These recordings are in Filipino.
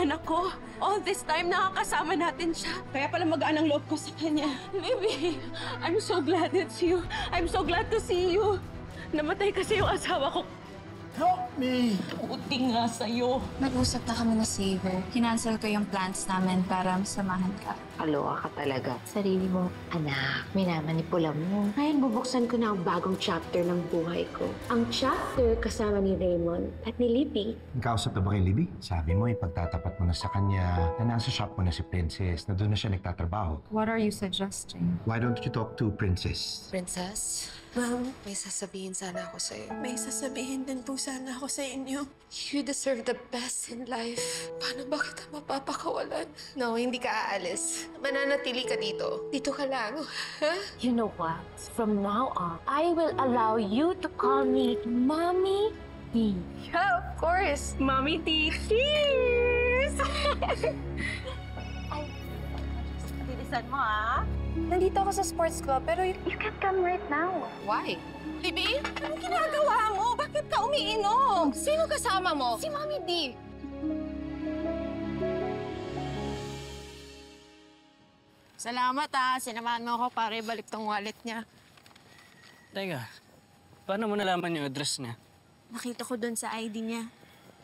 anak ko. All this time, nakakasama natin siya. Kaya pala magaan ang loob ko sa kanya. Libby, I'm so glad it's you. I'm so glad to see you. Namatay kasi yung asawa ko. Help me! Buti nga sa'yo. Nag-usap na kami na Saver. Kinancel ko yung plans namin para masamahan ka. Kaloka ka talaga. Sarili mo, anak, minamanipula mo. Ngayon bubuksan ko na ang bagong chapter ng buhay ko. Ang chapter kasama ni Raymond at ni Libby. Nagkausap na ba kay Libby? Sabi mo, ipagtatapat mo na sa kanya na nasa shop mo na si Princess, na doon na siya nagtatrabaho. What are you suggesting? Why don't you talk to Princess? Princess, Ma'am, may sasabihin sana ako sa'yo. may sasabihin din po sana ako sa inyo. You deserve the best in life. Paano ba kita mapapakawalan? No, hindi ka aalis. Mananatili ka dito. Dito ka lang. Ha? You know what? From now on, I will allow you to call me Mommy D. Yeah, of course. Mommy D. Cheers! Bilisan mo, ha? Nandito ako sa sports club, pero you can't come right now. Why? Libby, anong ginagawa mo? Bakit ka umiinom? Sino kasama mo? Si Mami D. Salamat, ha. Sinamahan mo ako para ibalik tong wallet niya. Teka, paano mo nalaman yung address niya? Nakita ko doon sa ID niya.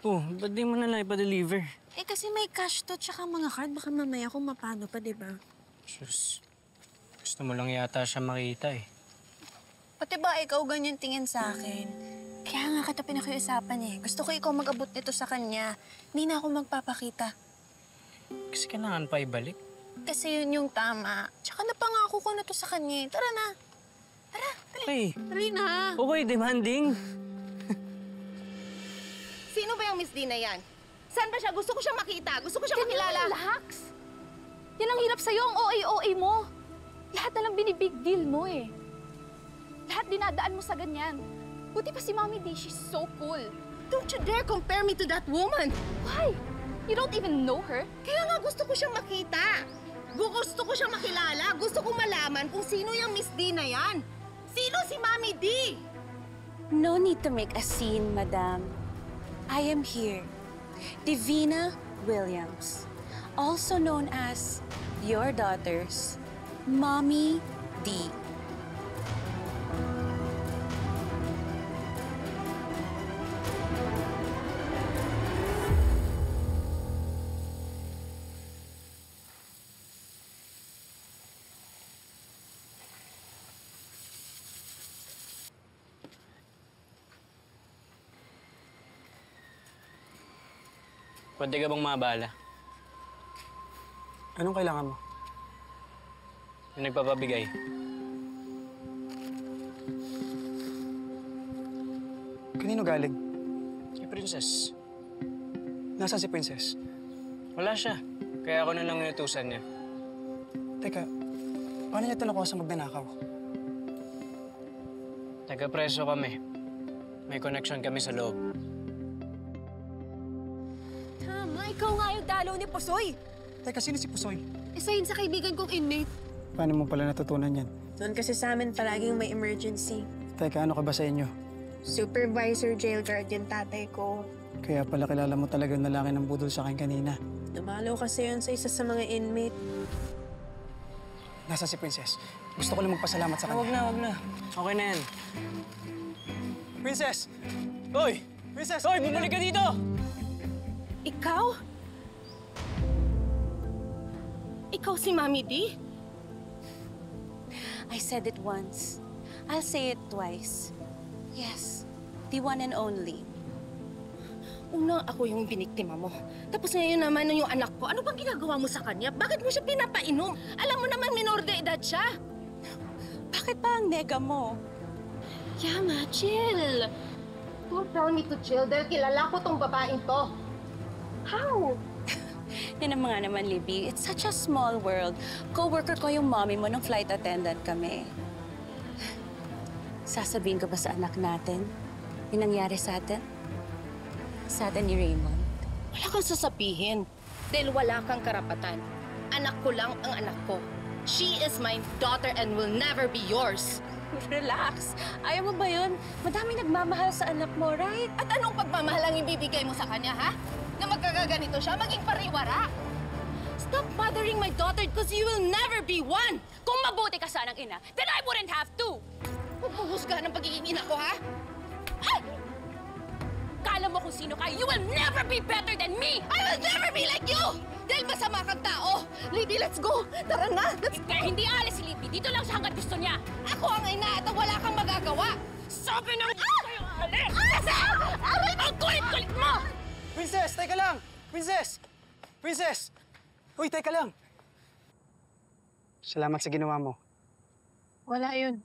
Oh, ba't di mo nalang ipa-deliver? Eh kasi may cash to tsaka mga card. Baka mamaya kung mapano pa, diba? Sus, gusto mo lang yata siya makita eh. Pati ba ikaw ganyan tingin sa akin? Kaya nga kita pinakiusapan eh. Gusto ko ikaw mag-abot nito sa kanya. Hindi na ako magpapakita. Kasi kailangan pa ibalik. Kasi yun yung tama. Tsaka napangako ko na to sa kanya. Tara na. Tara, dali. Hey, Dali na. okay, demanding. Sino ba yung Miss D na yan? Saan ba siya? Gusto ko siyang makita. Gusto ko siyang makilala. Relax! Yan ang hirap sa'yo, ang OA-OA mo. Lahat na lang binibig deal mo eh. Lahat dinadaan mo sa ganyan. Buti pa si Mommy D, she's so cool. Don't you dare compare me to that woman. Why? You don't even know her? Kaya nga gusto ko siyang makita. Gusto ko siyang makilala. Gusto ko malaman kung sino yung Miss D na yan. Sino si Mami D? No need to make a scene, madam. I am here. Divina Williams. Also known as your daughter's Mommy D. Pwede ka bang mabala? Anong kailangan mo? Yung nagpapabigay. Kanino galing? Si Princess. Nasaan si Princess? Wala siya. Kaya ako na lang inutusan niya. Teka, paano niya ito nakuha sa magnanakaw? Taga-preso kami. May connection kami sa loob. Tama, ikaw nga yung dalaw ni Pusoy. Teka, sino si Pusoy? Isa yun sa kaibigan kong inmate. Paano mo pala natutunan yan? Doon kasi sa amin palaging may emergency. Teka, ano ka ba sa inyo? Supervisor jail guard yung tatay ko. Kaya pala kilala mo talaga yung lalaki ng budol sa akin kanina. Dumalaw kasi yun sa isa sa mga inmate. Nasaan si Princess? Gusto ko lang magpasalamat sa Wag kanya. na, wag na. Okay na yan. Princess! Hoy! Princess! Hoy, bumalik ka dito! Ikaw? Ikaw si Mami D? I said it once. I'll say it twice. Yes, the one and only. Una, ako yung biniktima mo. Tapos ngayon naman yung anak ko. Ano bang ginagawa mo sa kanya? Bakit mo siya pinapainom? Alam mo naman minor de edad siya. Bakit pa ang nega mo? Yama, chill. Don't tell me to chill dahil kilala ko tong babaeng to. How? Yan ang mga naman, Libby. It's such a small world. Co-worker ko yung mommy mo nung flight attendant kami. Sasabihin ka ba sa anak natin? Yung nangyari sa atin? Sa atin ni Raymond? Wala kang sasabihin. Dahil wala kang karapatan. Anak ko lang ang anak ko. She is my daughter and will never be yours. Relax. Ayaw mo ba yun? Madami nagmamahal sa anak mo, right? At anong pagmamahal ang ibibigay mo sa kanya, ha? na magkagaganito siya, maging pariwara. Stop bothering my daughter because you will never be one! Kung mabuti ka sanang ina, then I wouldn't have to! Huwag mong husgahan ang pagiging ina ko, ha? Ay! Kala mo kung sino ka, you will never be better than me! I will never be like you! Dahil masama kang tao! Libby, let's go! Tara na! Kaya hindi alis si Libby, dito lang siya hanggat gusto niya! Ako ang ina at wala kang magagawa! Sabi ng sa'yo, alis! Aray, ang kulit-kulit mo! Princess, teka lang! Princess! Princess! Uy, teka lang! Salamat sa ginawa mo. Wala yun.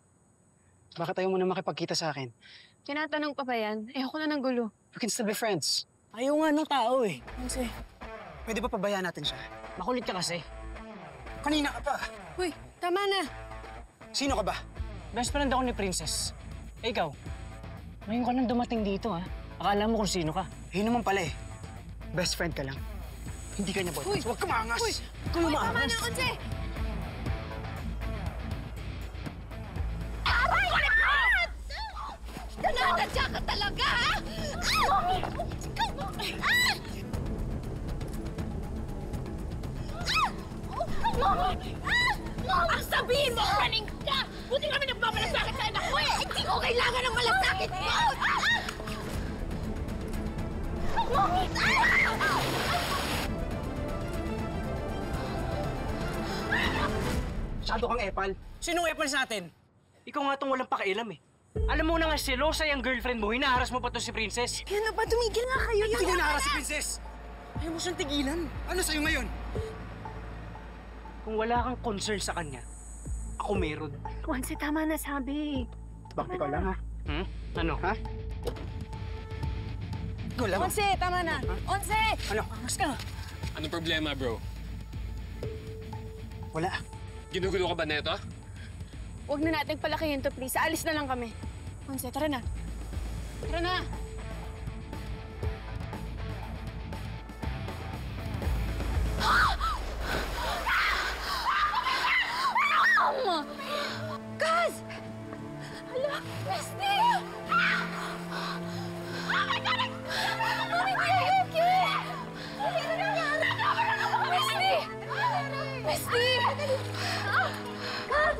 Bakit ayaw mo na makipagkita sa akin? Tinatanong pa ba yan? Ayoko na ng gulo. We can still be friends. Ayaw nga ng tao eh. Kasi, pwede ba pabayaan natin siya? Makulit ka kasi. Kanina ka pa. Uy, tama na. Sino ka ba? Best friend ako ni Princess. Eh, ikaw, ngayon ka nang dumating dito, ha? Akala mo kung sino ka. Yun naman pala eh. Best friend ka lang. Hindi ka niya boyfriend. Huwag ka maangas! Uy! Ikaw yung Tama maangas. na, Onse! Nananadya ka talaga, ha? Ang sabihin mo, running ka! Buti kami nagmamalasakit sa anak ko eh! Hindi ko kailangan ng malasakit mo! Masyado kang epal. Sinong epal sa atin? Ikaw nga tong walang pakialam eh. Alam mo na nga selosa yung girlfriend mo, hinaharas mo pa to si Princess. Kaya na ba? Tumigil nga kayo. Hindi ko naharas si Princess! Ayaw mo siyang tigilan. Ano sa'yo ngayon? Kung wala kang concern sa kanya, ako meron. Onse, tama na sabi. Bakit ikaw lang ha? Hmm? Ano? Ha? Ikaw lang. Onse, tama na. Onse! Ano? Mas ka. Anong problema, bro? Wala. Ginugulo ka ba neto? Huwag na natin palakihin to, please. Alis na lang kami. Onse, tara na. Tara na! Kaz! Hala, Misty! Mami, are you okay? Misty! Misty! Kaz!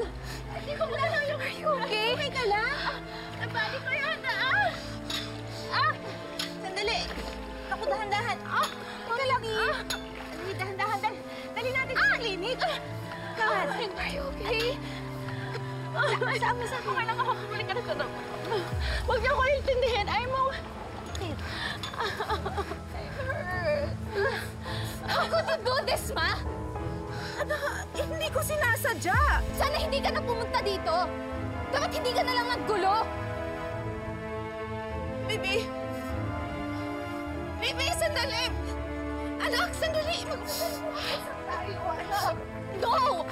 Hindi ko wala lang yung are you okay? Okay ka lang? Nabali ko yata, Sandali! Ako dahan-dahan. Teka lang, Dali, dahan-dahan. Dali natin sa klinik. Kaz! Are you okay? Saan mo kailangan ako bumalik ka na sa doktor? Huwag niyo ako intindihin. I'm okay. I hurt. How could you do this, Ma? Hindi ko sinasadya. Sana hindi ka na pumunta dito. Dapat hindi ka na lang naggulo. Bibi! Bibi, sandali! Anak, sandali! Magsasalita tayo, anak! No!